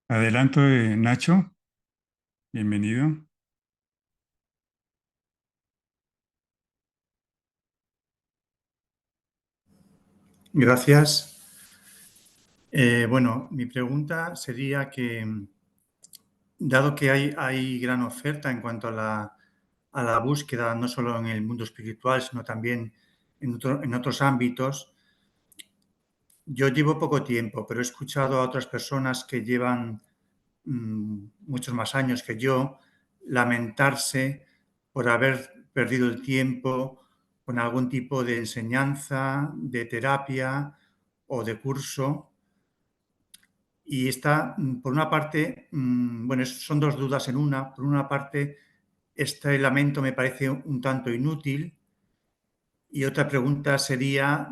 Adelanto de Nacho, bienvenido. Gracias. Bueno, mi pregunta sería que, dado que hay gran oferta en cuanto a la búsqueda, no solo en el mundo espiritual, sino también en otros ámbitos, yo llevo poco tiempo, pero he escuchado a otras personas que llevan muchos más años que yo lamentarse por haber perdido el tiempo con algún tipo de enseñanza, de terapia o de curso. Y está, por una parte, bueno, son 2 dudas en una. Por una parte, este lamento me parece un tanto inútil, y otra pregunta sería,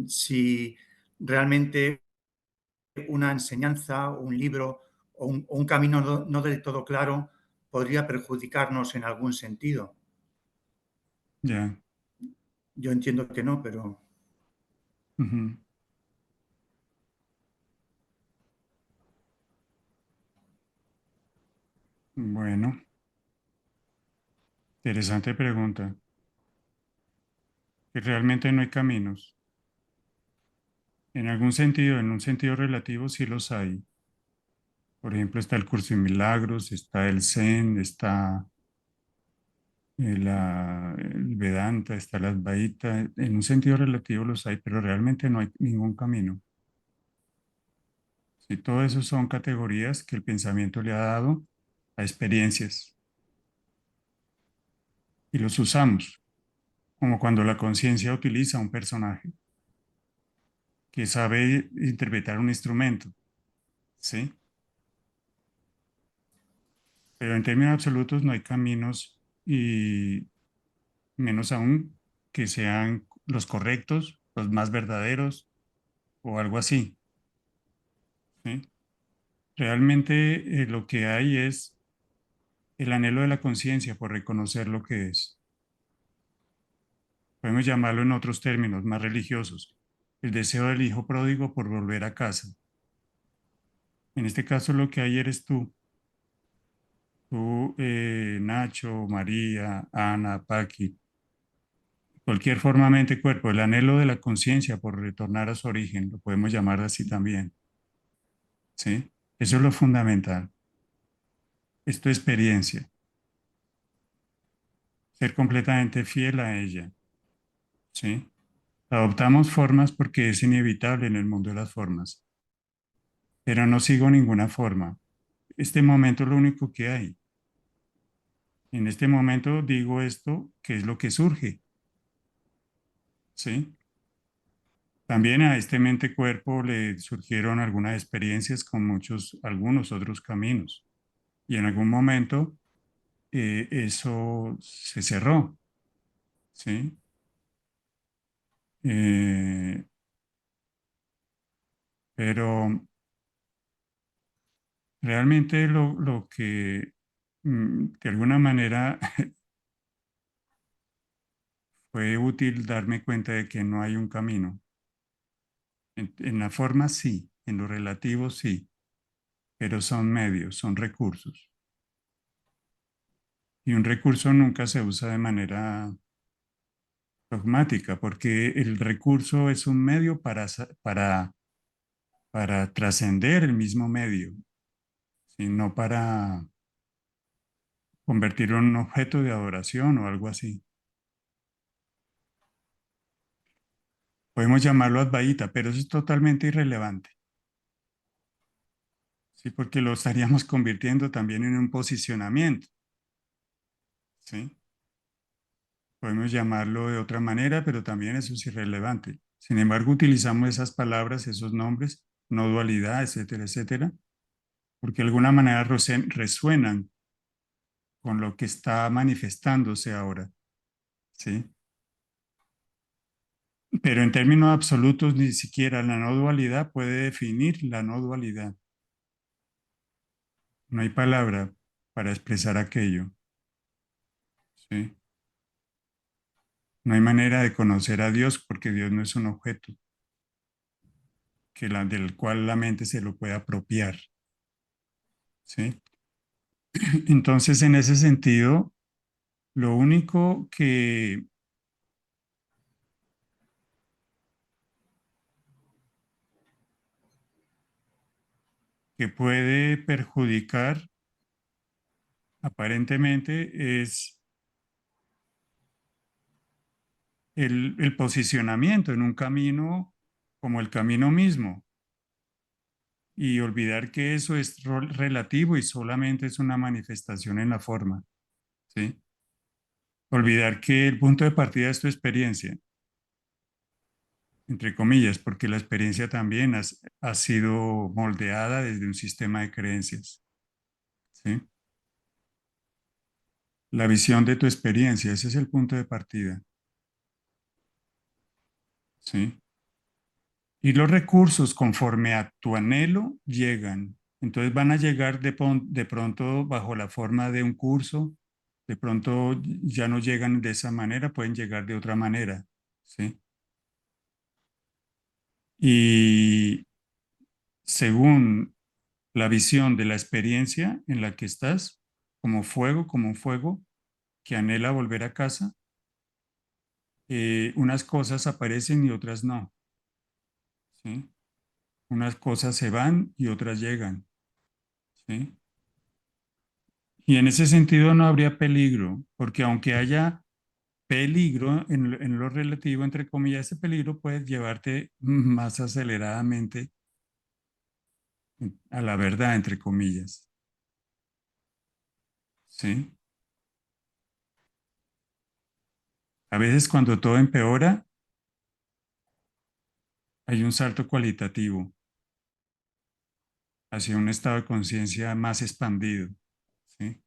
si realmente una enseñanza, o un libro, o un camino no del todo claro podría perjudicarnos en algún sentido. Ya. Yo entiendo que no, pero Ujú. Bueno, interesante pregunta. Que realmente no hay caminos. En algún sentido, en un sentido relativo, sí los hay. Por ejemplo, está el Curso de Milagros, está el Zen, está el Vedanta, está la Advaita. En un sentido relativo los hay, pero realmente no hay ningún camino. Y todo eso son categorías que el pensamiento le ha dado a experiencias y los usamos, como cuando la conciencia utiliza un personaje que sabe interpretar un instrumento, ¿sí? Pero en términos absolutos no hay caminos y menos aún que sean los correctos, los más verdaderos o algo así, ¿sí? Realmente lo que hay es el anhelo de la conciencia por reconocer lo que es. Podemos llamarlo en otros términos más religiosos, el deseo del hijo pródigo por volver a casa. En este caso lo que hay eres tú, Nacho, María, Ana, Paqui, cualquier forma mente-cuerpo, el anhelo de la conciencia por retornar a su origen, lo podemos llamar así también, ¿sí? Eso es lo fundamental, es tu experiencia, ser completamente fiel a ella, ¿sí? Adoptamos formas porque es inevitable en el mundo de las formas, pero no sigo ninguna forma. Este momento es lo único que hay. En este momento digo esto, que es lo que surge, ¿sí? También a este mente-cuerpo le surgieron algunas experiencias con algunos otros caminos. Y en algún momento eso se cerró, ¿sí? Eh, pero realmente lo que de alguna manera fue útil darme cuenta de que no hay un camino. En la forma sí, en lo relativo sí, pero son medios, son recursos. Y un recurso nunca se usa de manera dogmática, porque el recurso es un medio para trascender el mismo medio, sino para convertirlo en un objeto de adoración o algo así. Podemos llamarlo advaita, pero eso es totalmente irrelevante, ¿sí? Porque lo estaríamos convirtiendo también en un posicionamiento, ¿sí? Podemos llamarlo de otra manera, pero también eso es irrelevante. Sin embargo, utilizamos esas palabras, esos nombres, no dualidad, etcétera, etcétera, porque de alguna manera resuenan con lo que está manifestándose ahora, ¿sí? Pero en términos absolutos, ni siquiera la no dualidad puede definir la no dualidad. No hay palabra para expresar aquello, ¿sí? No hay manera de conocer a Dios porque Dios no es un objeto del cual la mente se lo puede apropiar. ¿sí? Entonces, en ese sentido, lo único que puede perjudicar aparentemente es el posicionamiento en un camino como el camino mismo y olvidar que eso es relativo y solamente es una manifestación en la forma, ¿sí? Olvidar que el punto de partida es tu experiencia, entre comillas, porque la experiencia también ha sido moldeada desde un sistema de creencias, ¿sí? La visión de tu experiencia, ese es el punto de partida, ¿sí? Y los recursos, conforme a tu anhelo, llegan. Entonces van a llegar de pronto bajo la forma de un curso, de pronto ya no llegan de esa manera, pueden llegar de otra manera, ¿sí? Y según la visión de la experiencia en la que estás, como un fuego que anhela volver a casa, unas cosas aparecen y otras no, ¿sí? Unas cosas se van y otras llegan, ¿sí? Y en ese sentido no habría peligro, porque aunque haya peligro en lo relativo, entre comillas, ese peligro puede llevarte más aceleradamente a la verdad, entre comillas, ¿sí? A veces cuando todo empeora, hay un salto cualitativo hacia un estado de conciencia más expandido, ¿sí?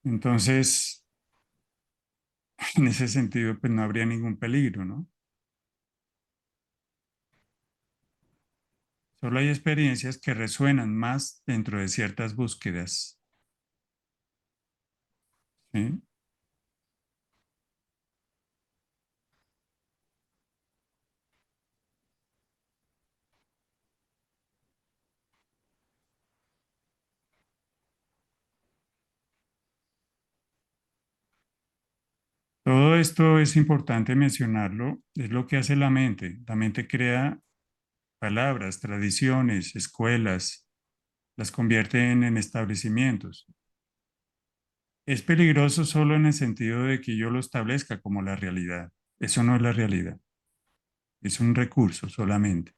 Entonces, en ese sentido, pues no habría ningún peligro, ¿no? Solo hay experiencias que resuenan más dentro de ciertas búsquedas, ¿sí? Todo esto es importante mencionarlo, es lo que hace la mente. La mente crea palabras, tradiciones, escuelas, las convierte en establecimientos. Es peligroso solo en el sentido de que yo lo establezca como la realidad. Eso no es la realidad, es un recurso solamente.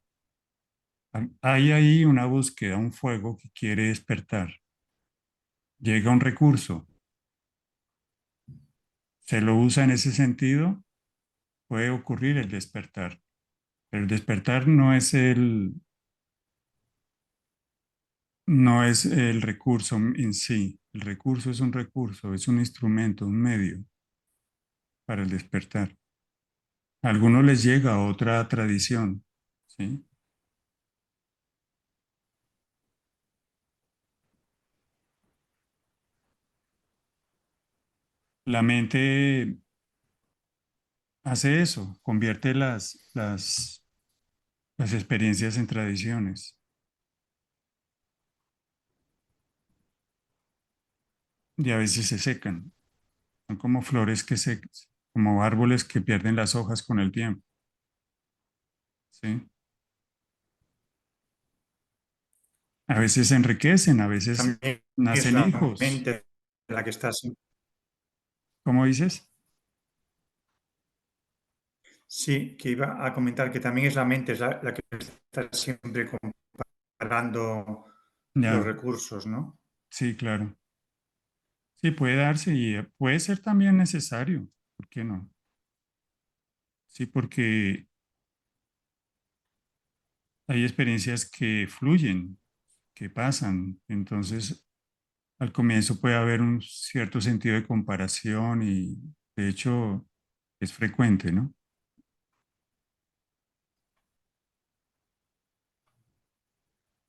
Hay ahí una búsqueda, un fuego que quiere despertar. Llega un recurso, se lo usa en ese sentido, puede ocurrir el despertar. Pero el despertar no es el recurso en sí. El recurso es un recurso, es un instrumento, un medio para el despertar. A algunos les llega otra tradición, ¿sí? La mente hace eso, convierte las experiencias en tradiciones y a veces se secan. Son como flores como árboles que pierden las hojas con el tiempo, ¿sí? A veces se enriquecen, a veces También es nacen la hijos. mente la que está así. ¿Cómo dices? Sí, que iba a comentar que también es la mente la que está siempre comparando los Ya, recursos, ¿no? sí, claro. Sí, puede darse y puede ser también necesario. ¿Por qué no? Sí, porque hay experiencias que fluyen, que pasan. Entonces, al comienzo puede haber un cierto sentido de comparación y, de hecho, es frecuente, ¿no?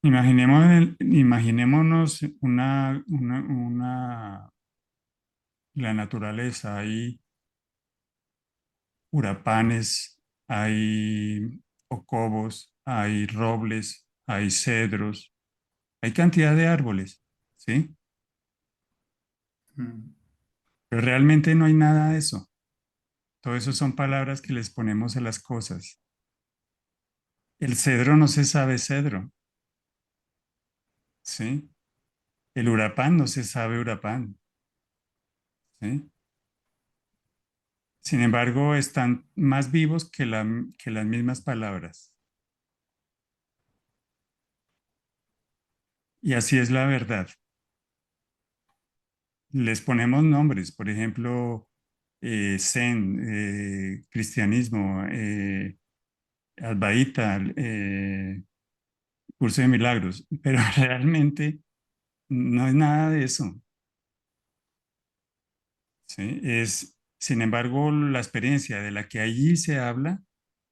Imaginémonos la naturaleza. Hay hurapanes, hay ocobos, hay robles, hay cedros. Hay cantidad de árboles, ¿sí? Mm. Pero realmente no hay nada de eso. Todo eso son palabras que les ponemos a las cosas. El cedro no se sabe cedro, ¿sí? El hurapán no se sabe hurapán, ¿sí? Sin embargo, están más vivos que las mismas palabras. Y así es la verdad. Les ponemos nombres, por ejemplo, Zen, cristianismo, Advaita, curso de milagros, pero realmente no es nada de eso, ¿sí? Sin embargo, la experiencia de la que allí se habla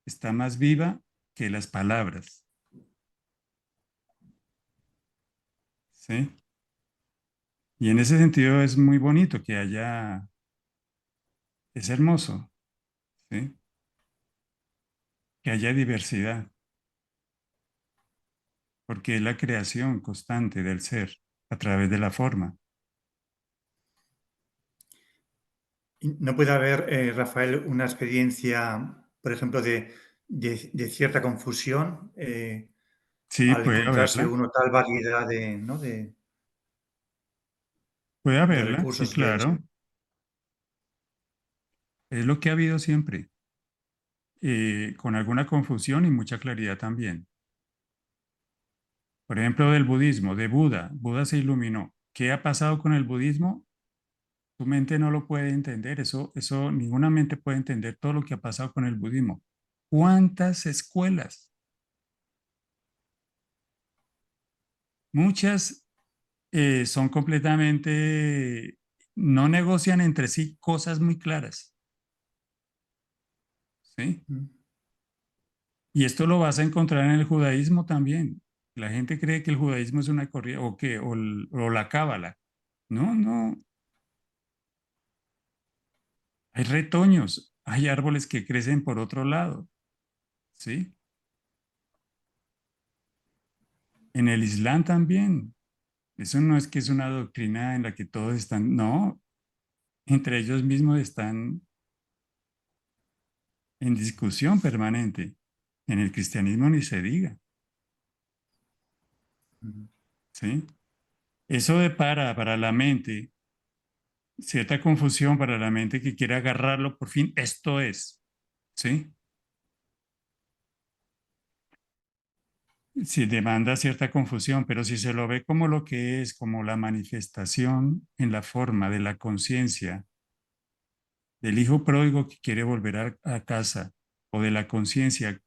está más viva que las palabras, ¿sí? Y en ese sentido es muy bonito que haya, es hermoso, ¿sí? Que haya diversidad, porque es la creación constante del ser a través de la forma. ¿Y no puede haber, Rafael, una experiencia, por ejemplo, de cierta confusión Sí, al encontrarse uno tal variedad de, ¿no? puede de haberla, sí, recursos de... claro, es lo que ha habido siempre, con alguna confusión y mucha claridad también. Por ejemplo, del budismo, de Buda. Buda se iluminó. ¿Qué ha pasado con el budismo? Tu mente no lo puede entender. Eso, ninguna mente puede entender todo lo que ha pasado con el budismo. ¿Cuántas escuelas? Muchas son completamente, no negocian entre sí cosas muy claras, ¿sí? Mm, Y esto lo vas a encontrar en el judaísmo también. La gente cree que el judaísmo es una corriente o la cábala. No, no. Hay retoños, hay árboles que crecen por otro lado, ¿sí? En el Islam también. Eso no es que es una doctrina en la que todos están, no, entre ellos mismos están en discusión permanente. En el cristianismo ni se diga, mm, ¿sí? Eso para la mente, cierta confusión para la mente que quiere agarrarlo por fin, esto es, ¿sí? Sí, demanda cierta confusión, pero si se lo ve como lo que es, como la manifestación en la forma de la conciencia del hijo pródigo que quiere volver a casa o de la conciencia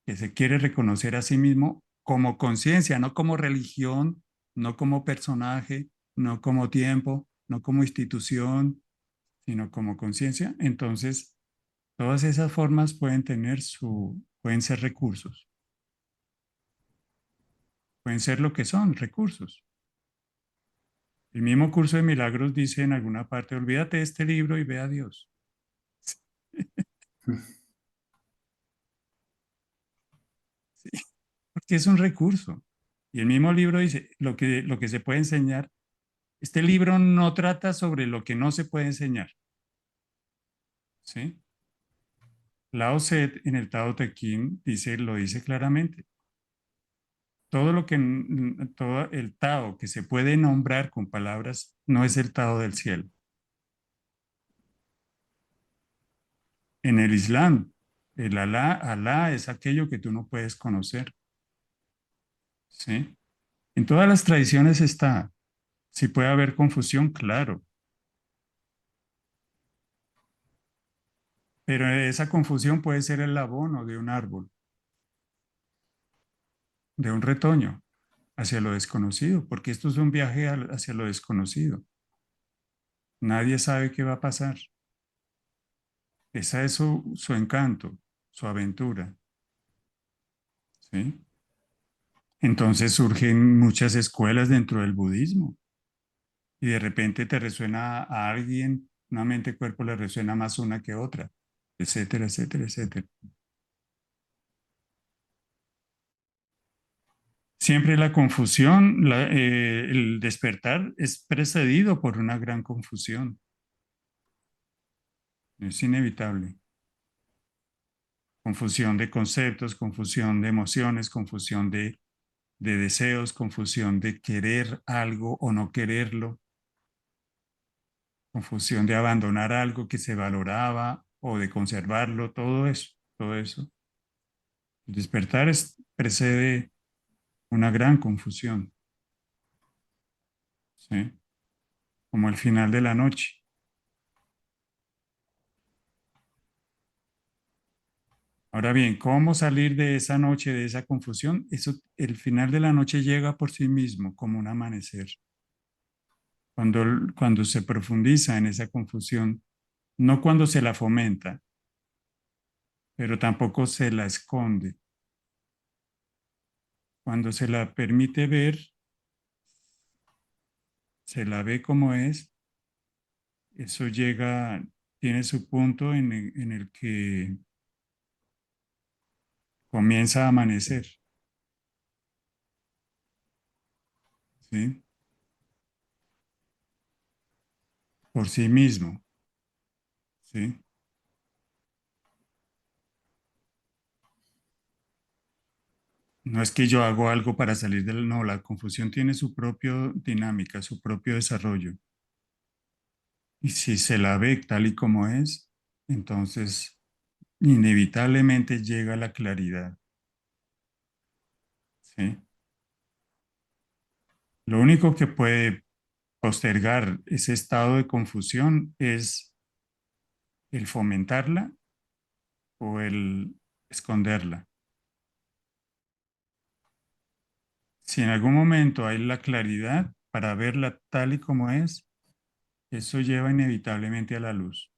que se quiere reconocer a sí mismo como conciencia, no como religión, no como personaje, no como tiempo, no como institución, sino como conciencia, entonces todas esas formas pueden ser recursos, pueden ser lo que son, recursos. El mismo curso de milagros dice en alguna parte, olvídate de este libro y ve a Dios. mm, Sí, porque es un recurso. Y el mismo libro dice, lo que se puede enseñar, este libro no trata sobre lo que no se puede enseñar. ¿Sí? Lao Tse en el Tao Te Ching lo dice claramente. Todo el Tao que se puede nombrar con palabras no es el Tao del cielo. En el Islam, el Alá es aquello que tú no puedes conocer. ¿Sí? En todas las tradiciones está. Si puede haber confusión, claro, pero esa confusión puede ser el abono de un árbol, de un retoño, hacia lo desconocido, porque esto es un viaje hacia lo desconocido. Nadie sabe qué va a pasar. Esa es su encanto, su aventura, ¿sí? Entonces surgen muchas escuelas dentro del budismo y de repente te resuena a alguien, una mente-cuerpo le resuena más una que otra, etcétera, etcétera, etcétera. Siempre la confusión, el despertar es precedido por una gran confusión. Es inevitable. Confusión de conceptos, confusión de emociones, confusión de deseos, confusión de querer algo o no quererlo, confusión de abandonar algo que se valoraba o de conservarlo, todo eso, todo eso. El despertar precede una gran confusión, ¿sí? Como el final de la noche. Ahora bien, ¿cómo salir de esa noche, de esa confusión? Eso, el final de la noche llega por sí mismo, como un amanecer. Cuando se profundiza en esa confusión, no cuando se la fomenta, pero tampoco se la esconde. Cuando se la permite ver, se la ve como es, eso llega, tiene su punto en el que comienza a amanecer, ¿sí? Por sí mismo, ¿sí? No es que yo hago algo para salir del... No, la confusión tiene su propia dinámica, su propio desarrollo. Y si se la ve tal y como es, entonces inevitablemente llega la claridad, ¿sí? Lo único que puede postergar ese estado de confusión es el fomentarla o el esconderla. Si en algún momento hay la claridad para verla tal y como es, eso lleva inevitablemente a la luz,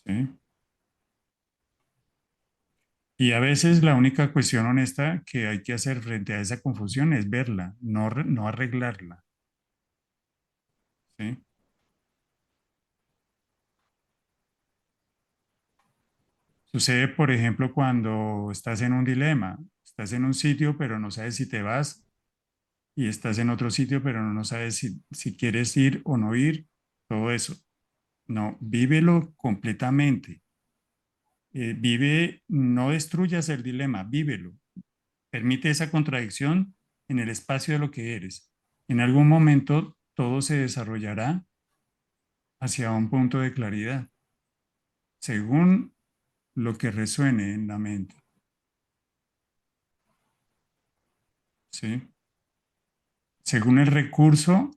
¿sí? Y a veces la única cuestión honesta que hay que hacer frente a esa confusión es verla, no arreglarla, ¿sí? Sucede, por ejemplo, cuando estás en un dilema, estás en un sitio pero no sabes si te vas y estás en otro sitio pero no sabes si quieres ir o no ir, todo eso. No, vívelo completamente. Vive, no destruyas el dilema, vívelo. Permite esa contradicción en el espacio de lo que eres. En algún momento todo se desarrollará hacia un punto de claridad, según lo que resuene en la mente, ¿sí? Según el recurso,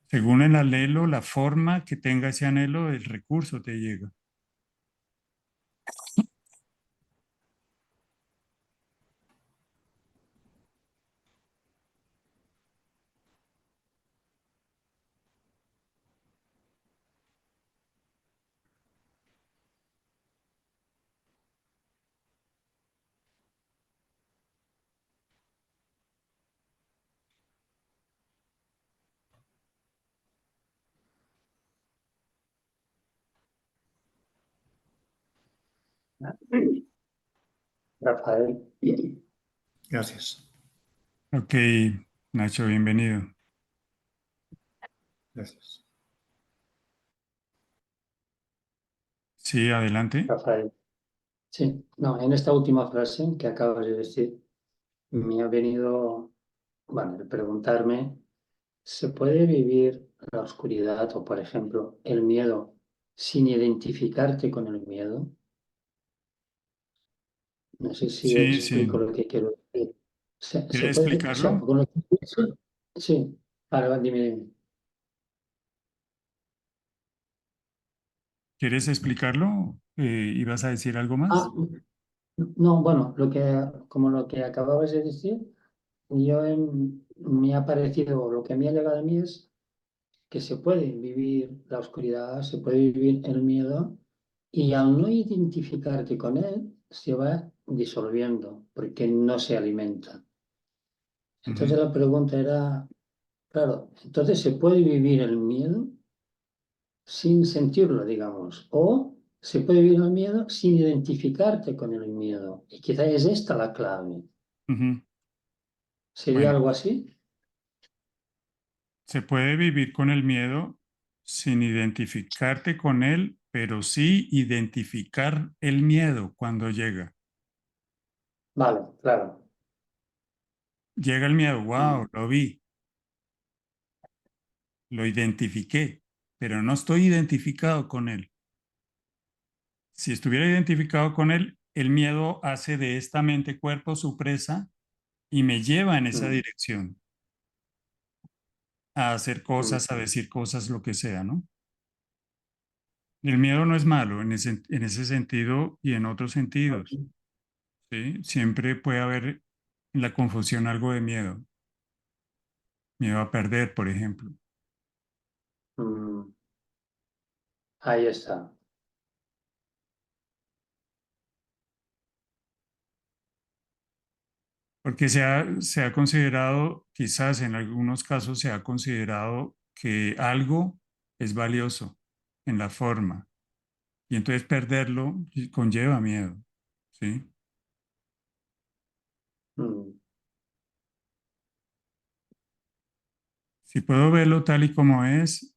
según el anhelo, la forma que tenga ese anhelo, el recurso te llega. Rafael, Gracias. Ok, Nacho, bienvenido. Gracias. Sí, adelante. Rafael, sí, no, en esta última frase que acabas de decir, me ha venido, bueno, el preguntarme, ¿se puede vivir la oscuridad o, por ejemplo, el miedo sin identificarte con el miedo? No sé si Sí, explico sí. lo que quiero decir. Se ¿Quieres puede, o sea, explicarlo? sí, sí, ahora dime. ¿Quieres explicarlo? ¿Ibas a decir algo Ah, más? no, bueno, como lo que acababas de decir, me ha parecido, lo que me ha llegado a mí es que se puede vivir la oscuridad, se puede vivir el miedo y al no identificarte con él se va disolviendo porque no se alimenta. Entonces Ujú. la pregunta era, claro, entonces se puede vivir el miedo sin sentirlo, digamos. O se puede vivir el miedo sin identificarte con el miedo. Y quizá es esta la clave. Ujú. ¿Sería Bueno, algo así? se puede vivir con el miedo sin identificarte con él, pero sí identificar el miedo cuando llega. Vale, claro. Llega el miedo, wow, Mm, lo vi, lo identifiqué, pero no estoy identificado con él. Si estuviera identificado con él, el miedo hace de esta mente cuerpo su presa y me lleva en esa mm, dirección a hacer mm. cosas, a decir cosas, lo que sea, ¿no? El miedo no es malo en ese sentido y en otros sentidos, ¿sí? Siempre puede haber en la confusión algo de miedo, miedo a perder, por ejemplo, Mm, ahí está. porque se ha considerado, quizás en algunos casos se ha considerado que algo es valioso en la forma y entonces perderlo conlleva miedo, ¿sí? Mm, Si puedo verlo tal y como es,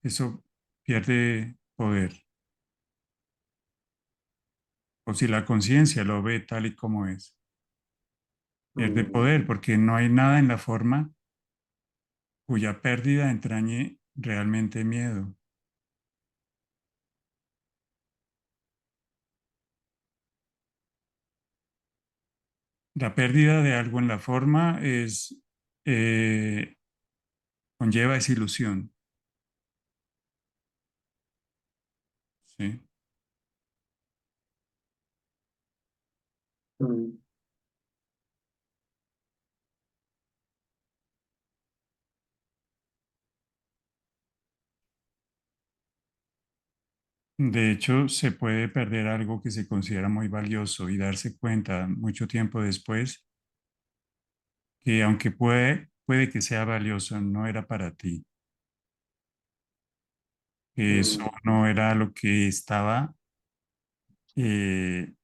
eso pierde poder. O si la conciencia lo ve tal y como es, pierde mm, poder porque no hay nada en la forma cuya pérdida entrañe realmente miedo. La pérdida de algo en la forma eh, conlleva desilusión, ¿sí? mm. De hecho, se puede perder algo que se considera muy valioso y darse cuenta mucho tiempo después que aunque puede que sea valioso, no era para ti, que eso Mm, no era lo que estaba eh,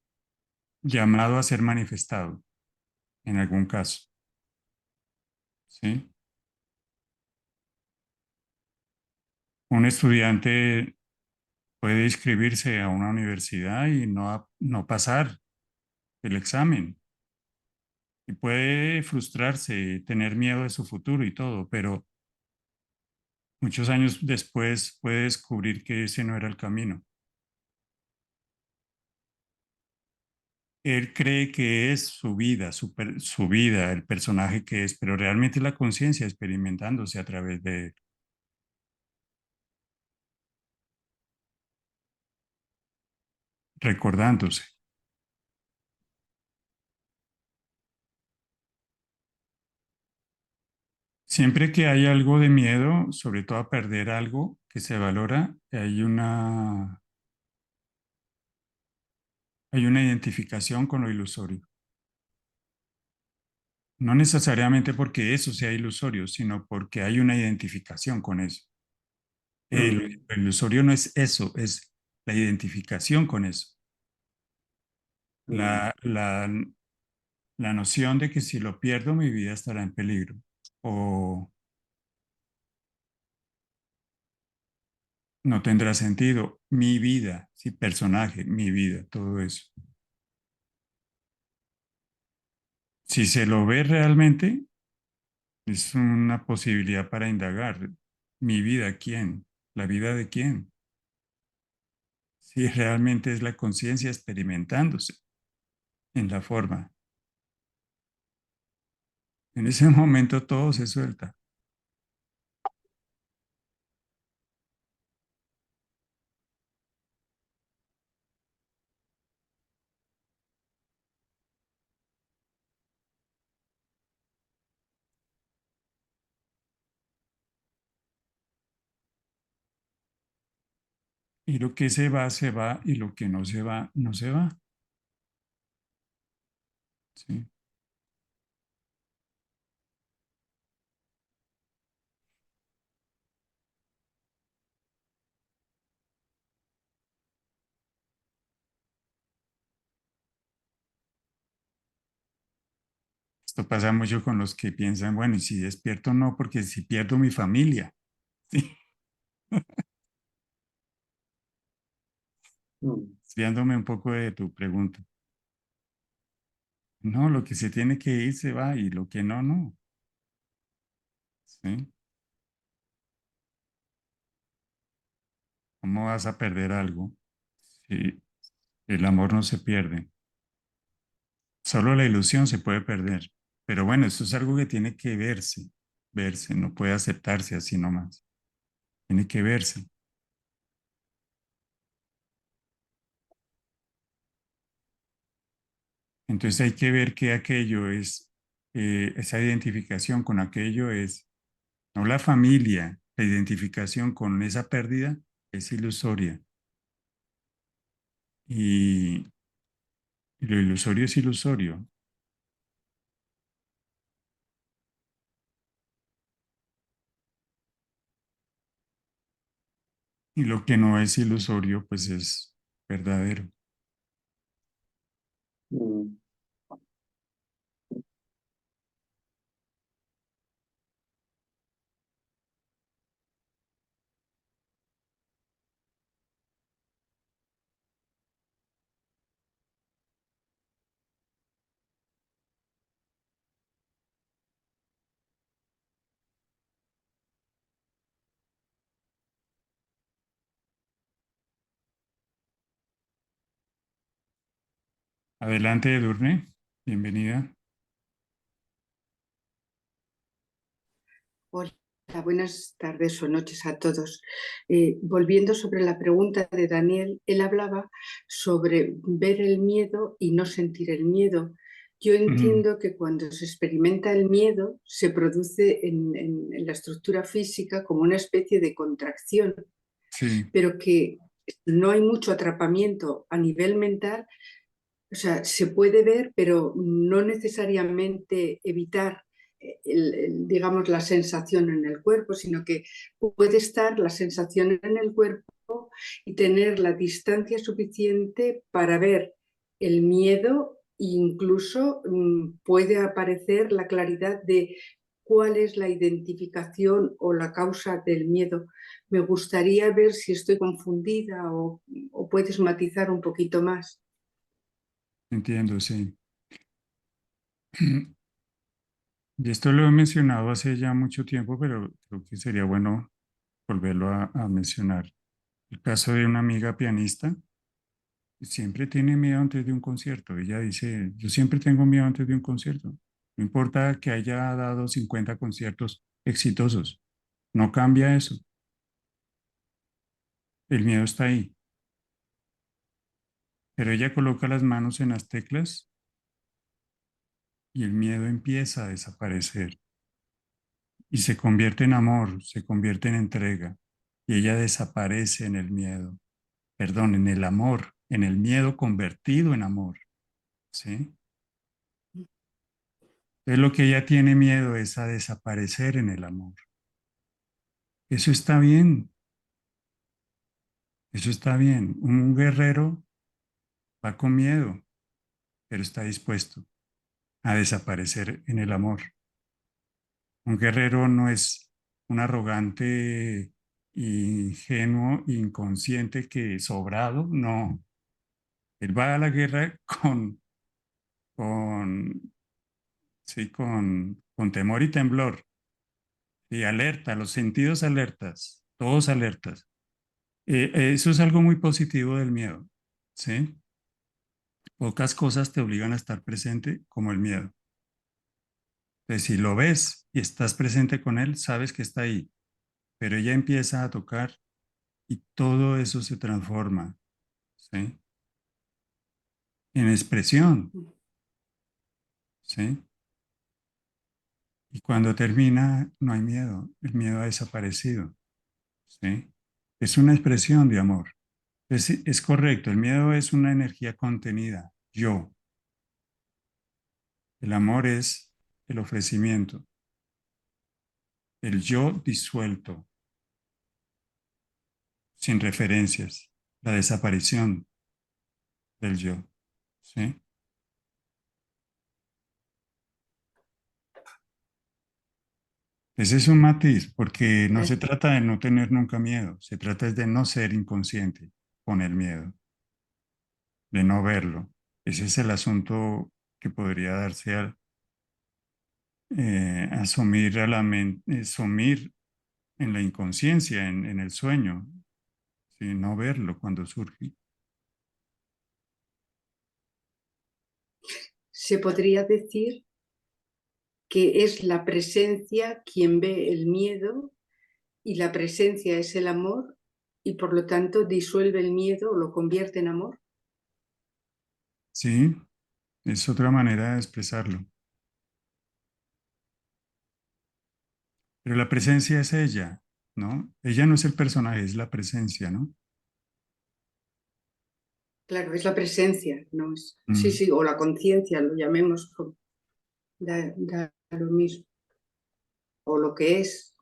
llamado a ser manifestado en algún caso, ¿sí? Un estudiante puede inscribirse a una universidad y no pasar el examen y puede frustrarse, tener miedo de su futuro y todo, pero muchos años después puede descubrir que ese no era el camino. Él cree que es su vida, su vida, el personaje que es, pero realmente la conciencia experimentándose a través de él, recordándose. Siempre que hay algo de miedo, sobre todo a perder algo que se valora, hay una identificación con lo ilusorio. No necesariamente porque eso sea ilusorio, sino porque hay una identificación con eso. mm, Lo ilusorio no es eso, es la identificación con eso. mm. La, la, la noción de que si lo pierdo, mi vida estará en peligro. O no tendrá sentido. Mi vida, sí, personaje, mi vida, todo eso. Si se lo ve realmente, es una posibilidad para indagar. ¿Mi vida quién? ¿La vida de quién? Si realmente es la conciencia experimentándose en la forma. En ese momento todo se suelta. Y lo que se va, y lo que no se va, no se va. ¿Sí? Esto pasa mucho con los que piensan, bueno, y si despierto no, porque si pierdo mi familia. ¿Sí? Mm, Desviándome un poco de tu pregunta. No, lo que se tiene que ir se va y lo que no, no. ¿Sí? ¿Cómo vas a perder algo si el amor no se pierde? Solo la ilusión se puede perder. Pero bueno, eso es algo que tiene que verse, no puede aceptarse así nomás. Tiene que verse. Entonces hay que ver que aquello es, esa identificación con aquello es, no la familia, la identificación con esa pérdida es ilusoria. Y, y lo ilusorio es ilusorio. Y lo que no es ilusorio, pues es verdadero. mm. Adelante, Edurne. Bienvenida. Hola, buenas tardes o noches a todos. Volviendo sobre la pregunta de Daniel, él hablaba sobre ver el miedo y no sentir el miedo. Yo Ujú. entiendo que cuando se experimenta el miedo se produce en la estructura física como una especie de contracción, Sí, pero que no hay mucho atrapamiento a nivel mental. O sea, se puede ver, pero no necesariamente evitar, digamos, la sensación en el cuerpo, sino que puede estar la sensación en el cuerpo y tener la distancia suficiente para ver el miedo e incluso puede aparecer la claridad de cuál es la identificación o la causa del miedo. Me gustaría ver si estoy confundida o puedes matizar un poquito más. entiendo, sí. Y esto lo he mencionado hace ya mucho tiempo, pero creo que sería bueno volverlo a mencionar. El caso de una amiga pianista, siempre tiene miedo antes de un concierto. Ella dice, yo siempre tengo miedo antes de un concierto. No importa que haya dado 50 conciertos exitosos, no cambia eso. El miedo está ahí. Pero ella coloca las manos en las teclas y el miedo empieza a desaparecer y se convierte en amor, se convierte en entrega y ella desaparece en el miedo, perdón, en el amor, en el miedo convertido en amor, ¿sí? Entonces lo que ella tiene miedo es a desaparecer en el amor. Eso está bien, eso está bien. Un guerrero va con miedo, pero está dispuesto a desaparecer en el amor. Un guerrero no es un arrogante, ingenuo, inconsciente que sobrado, no. Él va a la guerra con, sí, con temor y temblor y alerta, los sentidos alertas, todos alertas. Eso es algo muy positivo del miedo, ¿sí? Pocas cosas te obligan a estar presente como el miedo. Entonces, si lo ves y estás presente con él, sabes que está ahí, pero ella empieza a tocar y todo eso se transforma, ¿sí? En expresión, ¿sí? Y cuando termina, no hay miedo, el miedo ha desaparecido, ¿sí? Es una expresión de amor. Es correcto, el miedo es una energía contenida, yo. El amor es el ofrecimiento, el yo disuelto, sin referencias, la desaparición del yo, ¿sí? Ese es un matiz, porque no se Gracias. trata de no tener nunca miedo, se trata es de no ser inconsciente con el miedo, de no verlo. Ese es el asunto que podría darse al asumir a la mente, sumir en la inconsciencia, en el sueño, ¿sí? No verlo cuando surge. Se podría decir que es la presencia quien ve el miedo y la presencia es el amor y por lo tanto disuelve el miedo o lo convierte en amor. Sí, es otra manera de expresarlo. Pero la presencia es ella, ¿no? Ella no es el personaje, es la presencia, ¿no? Claro, es la presencia, no es. Sí, Mm, sí, o la conciencia, lo llamemos, da lo mismo, o lo que es.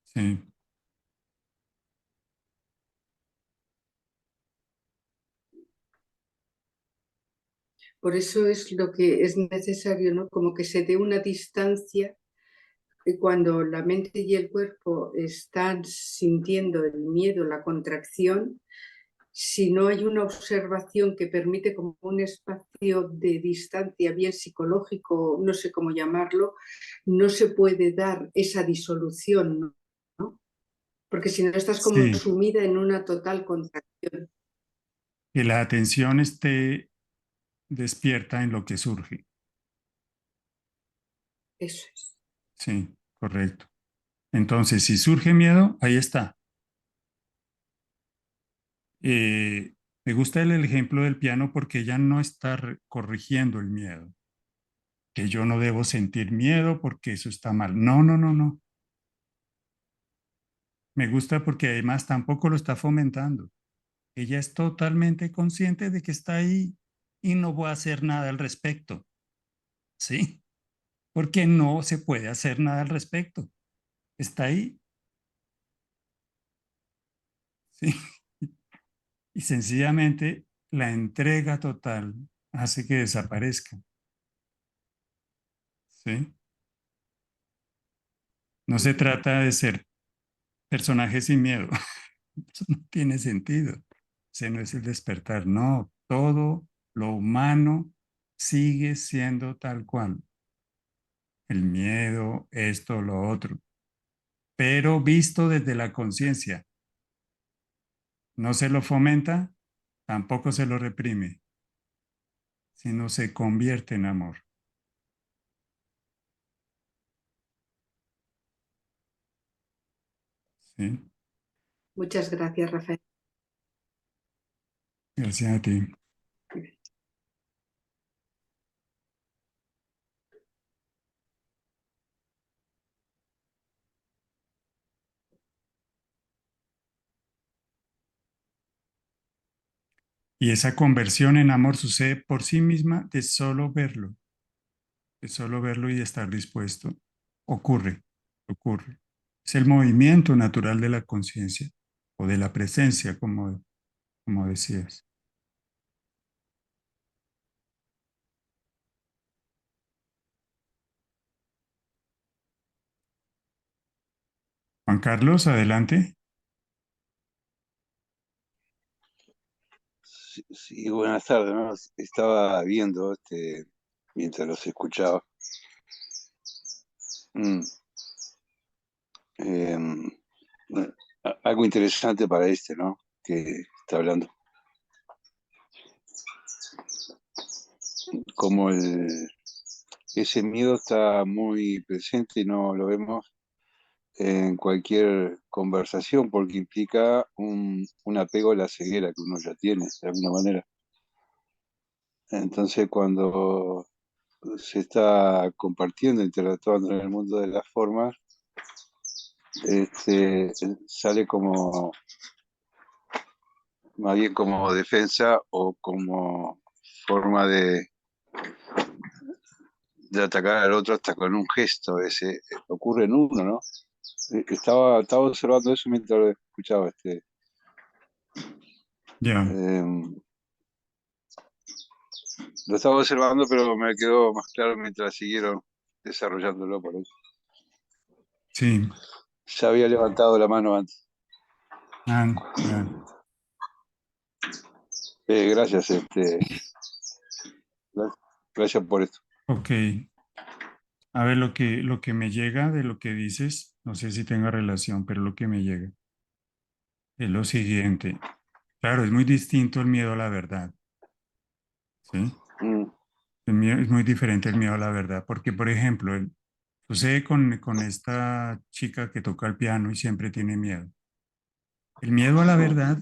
sí, Por eso es lo que es necesario, ¿no? Como que se dé una distancia cuando la mente y el cuerpo están sintiendo el miedo, la contracción. Si no hay una observación que permite como un espacio de distancia, bien psicológico, no sé cómo llamarlo, no se puede dar esa disolución, ¿no? Porque si no estás como sí, sumida en una total contracción. que la atención esté despierta en lo que surge. Eso es. Sí, correcto. Entonces, si surge miedo, ahí está. Me gusta el ejemplo del piano porque ella no está corrigiendo el miedo, que yo no debo sentir miedo porque eso está mal. No, no, no, no. Me gusta porque además tampoco lo está fomentando. Ella es totalmente consciente de que está ahí y no va a hacer nada al respecto, ¿sí? Porque no se puede hacer nada al respecto. Está ahí, ¿sí? Y sencillamente la entrega total hace que desaparezca, ¿sí? No se trata de ser personajes sin miedo. Eso no tiene sentido. Ese no es el despertar. No, todo lo humano sigue siendo tal cual. El miedo, esto, lo otro. Pero visto desde la conciencia. No se lo fomenta, tampoco se lo reprime, sino se convierte en amor. ¿Sí? Muchas gracias, Rafael. Gracias a ti. Y esa conversión en amor sucede por sí misma de solo verlo y de estar dispuesto. Ocurre, ocurre. Es el movimiento natural de la conciencia o de la presencia, como decías. Juan Carlos, adelante. Sí, sí, buenas tardes, ¿no? Estaba viendo mientras los escuchaba. Mm, em, algo interesante para ¿no? Que está hablando. Como ese miedo está muy presente y no lo vemos en cualquier conversación porque implica un apego a la ceguera que uno ya tiene, de alguna manera. Entonces, cuando se está compartiendo, interactuando en el mundo de las formas, este, sale como, más bien como defensa o como forma de atacar al otro hasta con un gesto, ocurre en uno, ¿no? Estaba observando eso mientras lo escuchaba, Ya. eh, lo estaba observando, pero me quedó más claro mientras siguieron desarrollándolo por ahí. Sí, Ya había levantado la mano antes. ya. Gracias, gracias por esto. Ok. A ver, lo que me llega de lo que dices, no sé si tenga relación, pero lo que me llega es lo siguiente. Claro, es muy distinto el miedo a la verdad, ¿sí? Mm, Es muy diferente el miedo a la verdad, porque, por ejemplo, sucede con esta chica que toca el piano y siempre tiene miedo. El miedo a la mm, verdad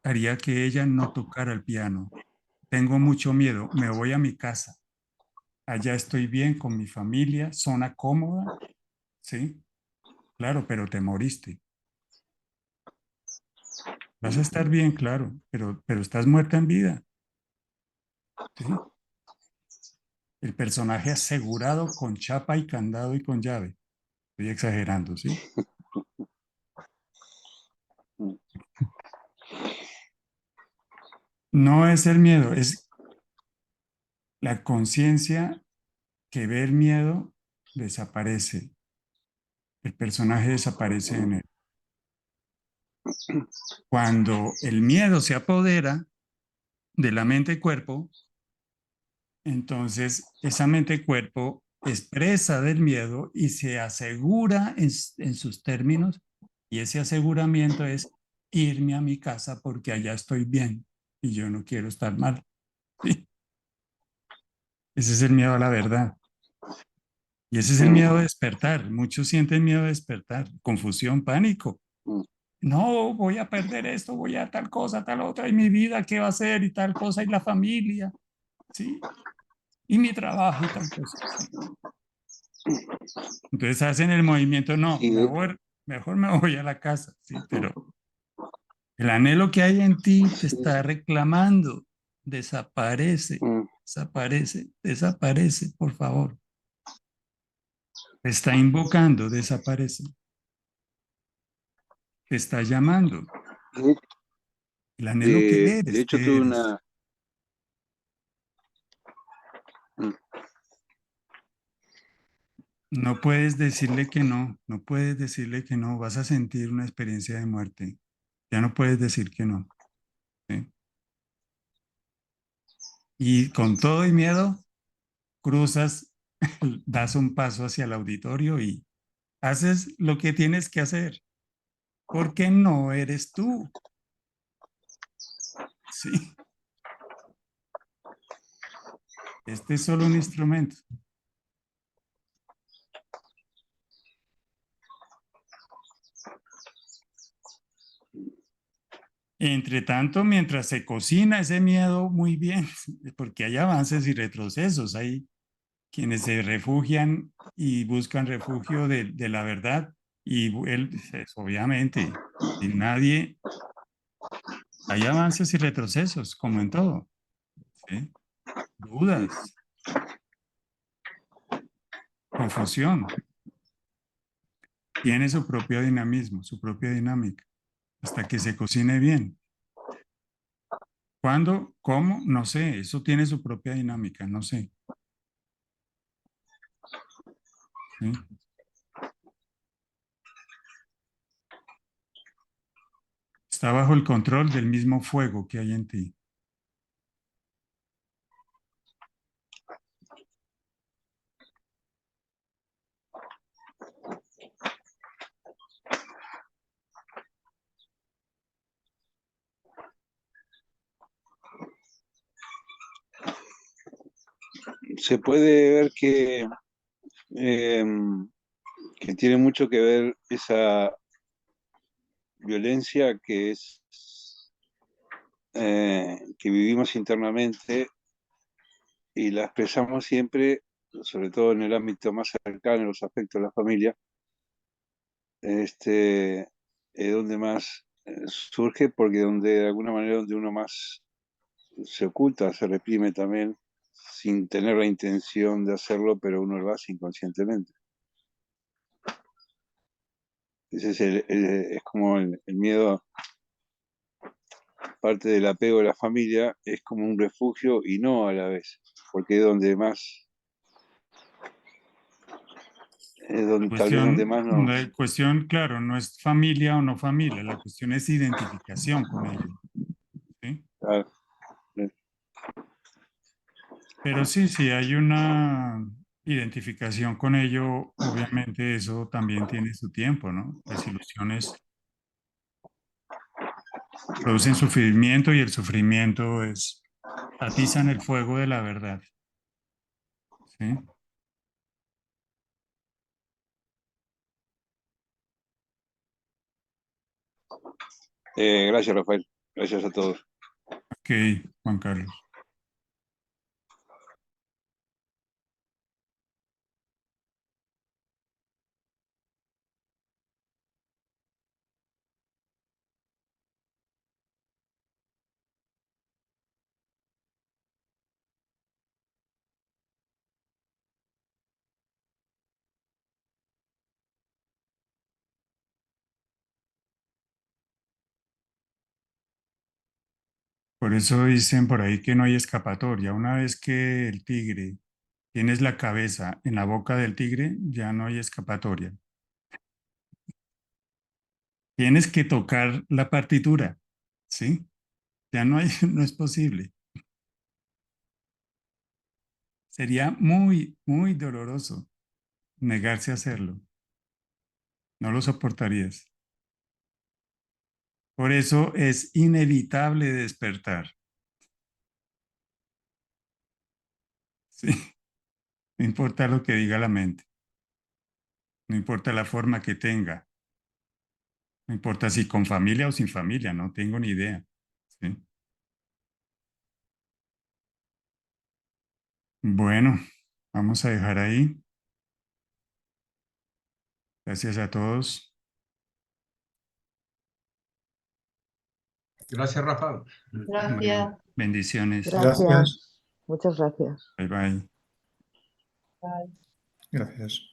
haría que ella no tocara el piano. Tengo mucho miedo, me voy a mi casa. Allá estoy bien con mi familia, zona cómoda, ¿sí? Claro, pero te moriste. Vas a estar bien, claro, pero estás muerta en vida, ¿sí? El personaje asegurado con chapa y candado y con llave. Estoy exagerando, ¿sí? mm. No es el miedo, es la conciencia que ve el miedo desaparece. El personaje desaparece en él. Cuando el miedo se apodera de la mente y cuerpo, entonces esa mente y cuerpo expresa del miedo y se asegura en sus términos, y ese aseguramiento es irme a mi casa porque allá estoy bien y yo no quiero estar mal. ¿Sí? Ese es el miedo a la verdad. Y ese es el miedo a despertar. Muchos sienten miedo a despertar, confusión, pánico. Mm, No, voy a perder esto, voy a tal cosa, tal otra, y mi vida, ¿qué va a ser? Y tal cosa, y la familia, ¿sí? Y mi trabajo y tal cosa, ¿sí? Entonces hacen el movimiento, no, y de- mejor me voy a la casa, ¿sí? Pero el anhelo que hay en ti te sí, está reclamando, desaparece, mm, desaparece, desaparece, por favor. Te está invocando, desaparece. Te está llamando. de, El anhelo que de eres, hecho que tuve eres. una... mm, No puedes decirle que no, no puedes decirle que no, vas a sentir una experiencia de muerte. Ya no puedes decir que no, ¿sí? Y con todo y miedo, cruzas, das un paso hacia el auditorio y haces lo que tienes que hacer, porque no eres tú, ¿sí? Este es solo un instrumento. Entre tanto, mientras se cocina ese miedo, muy bien, porque hay avances y retrocesos, hay quienes se refugian y buscan refugio de la verdad y él, pues, obviamente, sin nadie, hay avances y retrocesos, como en todo, ¿sí? Dudas, confusión, tiene su propio dinamismo, su propia dinámica, hasta que se cocine bien. ¿Cuándo? ¿Cómo? No sé, eso tiene su propia dinámica, no sé, ¿sí? Está bajo el control del mismo fuego que hay en ti. se puede ver que tiene mucho que ver esa violencia que vivimos internamente y la expresamos siempre, sobre todo en el ámbito más cercano, en los afectos de la familia, donde más surge, porque donde de alguna manera donde uno más se oculta, se reprime también, sin tener la intención de hacerlo, pero uno lo hace inconscientemente. Ese es, es como el miedo, parte del apego de la familia, es como un refugio y no a la vez, porque es donde más es donde, La tal vez donde más no. la cuestión, claro, no es familia o no familia, la cuestión es identificación con ello, ¿sí? Claro. Pero sí, sí hay una identificación con ello, obviamente eso también tiene su tiempo, ¿no? Las ilusiones producen sufrimiento y el sufrimiento atizan el fuego de la verdad, ¿sí? Gracias, Rafael. Gracias a todos. Ok, Juan Carlos. Por eso dicen por ahí que no hay escapatoria. Una vez que el tigre tienes la cabeza en la boca del tigre, ya no hay escapatoria. Tienes que tocar la partitura, ¿sí? Ya no hay, no es posible. Sería muy, muy doloroso negarse a hacerlo. No lo soportarías. Por eso es inevitable despertar, ¿sí? No importa lo que diga la mente, no importa la forma que tenga, no importa si con familia o sin familia, no tengo ni idea, ¿sí? Bueno, vamos a dejar ahí. Gracias a todos. Gracias, Rafa. Bueno, Gracias. bendiciones. Gracias. Muchas gracias. Bye bye. Bye. Gracias.